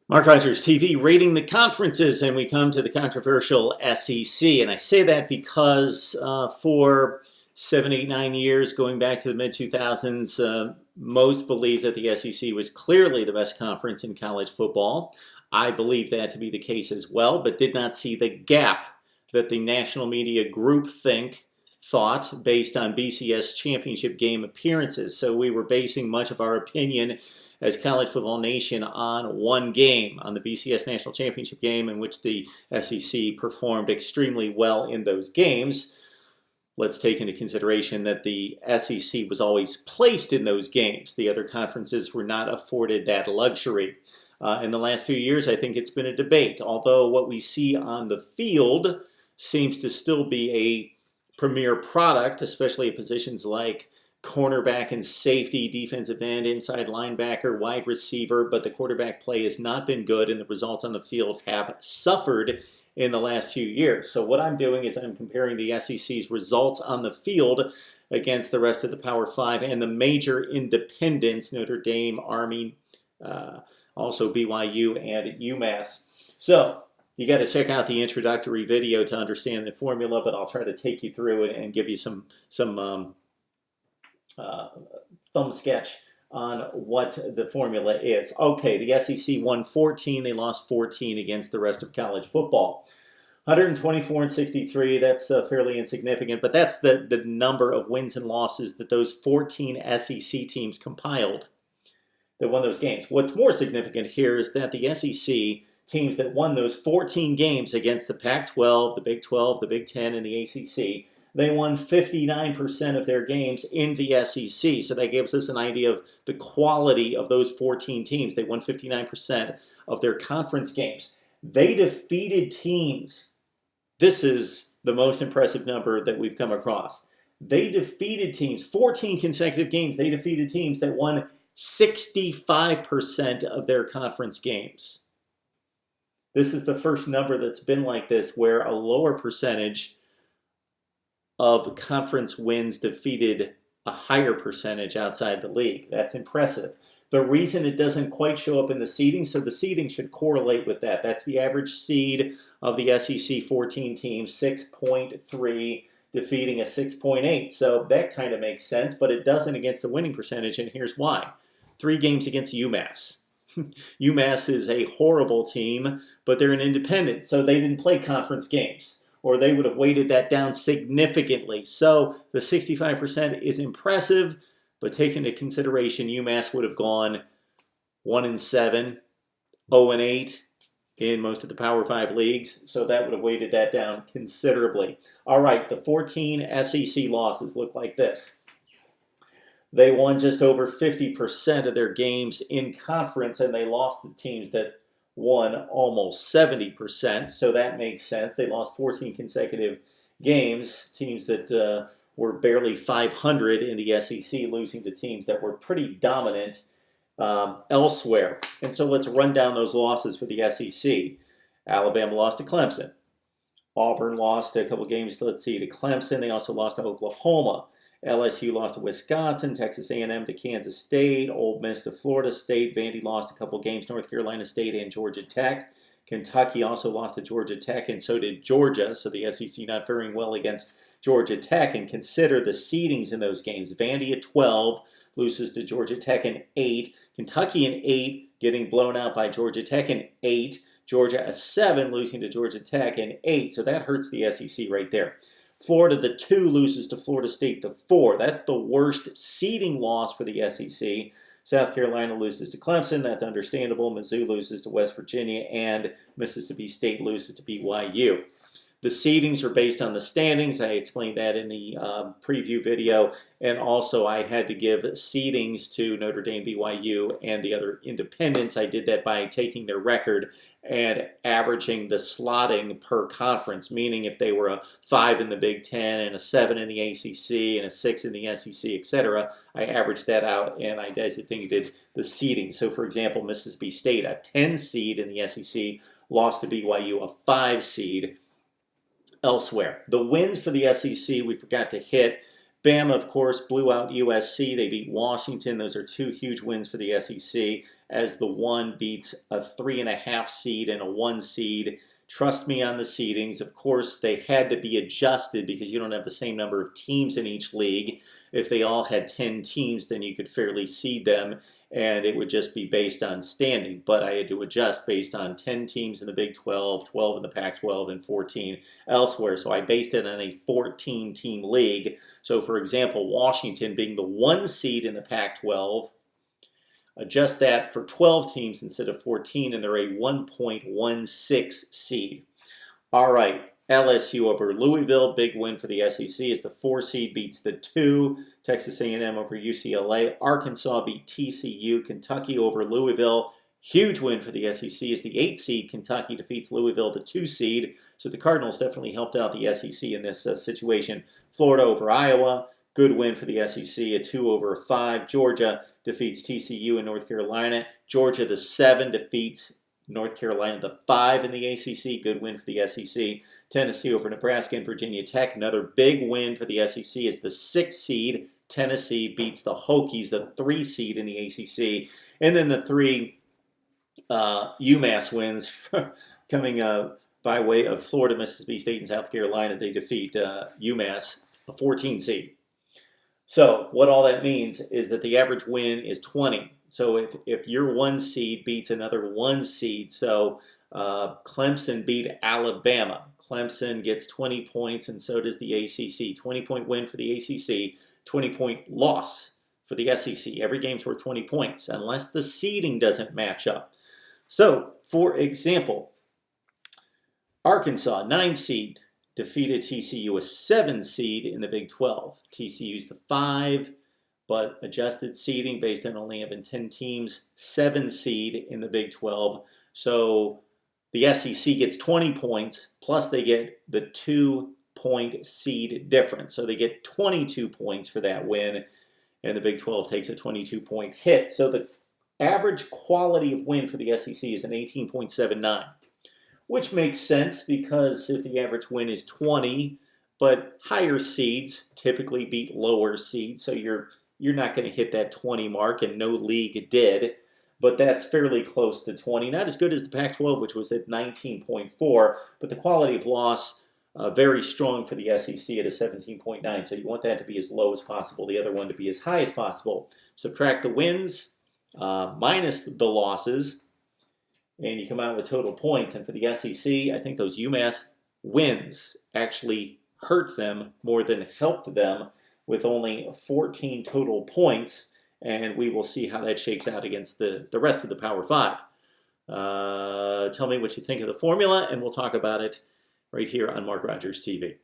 Mark Rogers TV rating the conferences, and we come to the controversial SEC. And I say that because for 7, 8, 9 years, going back to the mid-2000s, most believed that the SEC was clearly the best conference in college football. I believe that to be the case as well, but did not see the gap that the national media groupthink thought based on BCS championship game appearances. So we were basing much of our opinion as College Football Nation on one game, on the BCS National Championship game, in which the SEC performed extremely well in those games. Let's take into consideration that the SEC was always placed in those games. The other conferences were not afforded that luxury. In the last few years, I think it's been a debate, although what we see on the field seems to still be a premier product, especially at positions like cornerback and safety, defensive end, inside linebacker, wide receiver, but the quarterback play has not been good and the results on the field have suffered in the last few years. So what I'm doing is I'm comparing the SEC's results on the field against the rest of the Power Five and the major independents, Notre Dame, Army, also BYU and UMass. So you got to check out the introductory video to understand the formula, but I'll try to take you through it and give you some thumb sketch on what the formula is. Okay, the SEC won 14. They lost 14 against the rest of college football. 124 and 63, that's fairly insignificant, but that's the number of wins and losses that those 14 SEC teams compiled that won those games. What's more significant here is that the SEC teams that won those 14 games against the Pac-12, the Big 12, the Big 10, and the ACC, they won 59% of their games in the SEC. So that gives us an idea of the quality of those 14 teams. They won 59% of their conference games. They defeated teams. This is the most impressive number that we've come across. They defeated teams, 14 consecutive games. They defeated teams that won 65% of their conference games. This is the first number that's been like this, where a lower percentage of conference wins defeated a higher percentage outside the league. That's impressive. The reason it doesn't quite show up in the seeding, so the seeding should correlate with that. That's the average seed of the SEC 14 teams, 6.3, defeating a 6.8. So that kind of makes sense, but it doesn't against the winning percentage, and here's why. 3 games against UMass. UMass is a horrible team, but they're an independent, so they didn't play conference games, or they would have weighted that down significantly. So the 65% is impressive, but take into consideration UMass would have gone 1-7, 0-8 in most of the Power 5 leagues, so that would have weighted that down considerably. All right, the 14 SEC losses look like this. They won just over 50% of their games in conference, and they lost the teams that won almost 70%, so that makes sense. They lost 14 consecutive games, teams that were barely 500 in the SEC, losing to teams that were pretty dominant elsewhere. And so let's run down those losses for the SEC. Alabama lost to Clemson. Auburn lost a couple games, to Clemson. They also lost to Oklahoma. LSU lost to Wisconsin, Texas A&M to Kansas State, Ole Miss to Florida State, Vandy lost a couple games, North Carolina State and Georgia Tech. Kentucky also lost to Georgia Tech, and so did Georgia, so the SEC not faring well against Georgia Tech. And consider the seedings in those games. Vandy at 12 loses to Georgia Tech in 8, Kentucky in 8 getting blown out by Georgia Tech in 8, Georgia at 7 losing to Georgia Tech in 8, so that hurts the SEC right there. Florida, the 2, loses to Florida State, the 4. That's the worst seeding loss for the SEC. South Carolina loses to Clemson. That's understandable. Mizzou loses to West Virginia, and Mississippi State loses to BYU. The seedings are based on the standings. I explained that in the preview video. And also I had to give seedings to Notre Dame, BYU, and the other independents. I did that by taking their record and averaging the slotting per conference, meaning if they were a 5 in the Big 10 and a 7 in the ACC and a 6 in the SEC, etc., I averaged that out and I designated the seeding. So, for example, Mississippi State, a 10 seed in the SEC, lost to BYU, a 5 seed elsewhere. The wins for the SEC we forgot to hit. Bama, of course, blew out USC. They beat Washington. Those are 2 huge wins for the SEC. as the 1 beats a 3.5 seed and a 1 seed. Trust me on the seedings. Of course, they had to be adjusted because you don't have the same number of teams in each league. If they all had 10 teams, then you could fairly seed them, and it would just be based on standing. But I had to adjust based on 10 teams in the Big 12, 12 in the Pac-12, and 14 elsewhere. So I based it on a 14-team league. So, for example, Washington being the 1 seed in the Pac-12, adjust that for 12 teams instead of 14, and they're a 1.16 seed. All right, LSU over Louisville, big win for the SEC as the 4 seed beats the 2. Texas A&M over UCLA. Arkansas beat TCU. Kentucky over Louisville. Huge win for the SEC as the 8 seed Kentucky defeats Louisville, the 2 seed. So the Cardinals definitely helped out the SEC in this situation. Florida over Iowa. Good win for the SEC, a 2/5. Georgia defeats TCU in North Carolina. Georgia, the 7, defeats North Carolina, the 5 in the ACC. Good win for the SEC. Tennessee over Nebraska and Virginia Tech. Another big win for the SEC as the 6 seed. Tennessee beats the Hokies, the 3 seed in the ACC. And then the 3 UMass wins coming by way of Florida, Mississippi State, and South Carolina. They defeat UMass, a 14 seed. So what all that means is that the average win is 20. So if your 1 seed beats another 1 seed, so Clemson beat Alabama. Clemson gets 20 points, and so does the ACC. 20-point win for the ACC, 20-point loss for the SEC. Every game's worth 20 points, unless the seeding doesn't match up. So, for example, Arkansas, 9 seed, defeated TCU, a 7 seed in the Big 12. TCU's the 5, but adjusted seeding based on only having 10 teams, 7 seed in the Big 12. So the SEC gets 20 points, plus they get the 2-point seed difference. So they get 22 points for that win, and the Big 12 takes a 22-point hit. So the average quality of win for the SEC is an 18.79. Which makes sense because if the average win is 20, but higher seeds typically beat lower seeds, so you're not going to hit that 20 mark, and no league did, but that's fairly close to 20. Not as good as the Pac-12, which was at 19.4, but the quality of loss very strong for the SEC at a 17.9, so you want that to be as low as possible, the other one to be as high as possible. Subtract the wins minus the losses, and you come out with total points. And for the SEC, I think those UMass wins actually hurt them more than helped them with only 14 total points. And we will see how that shakes out against the rest of the Power 5. Tell me what you think of the formula, and we'll talk about it right here on Mark Rogers TV.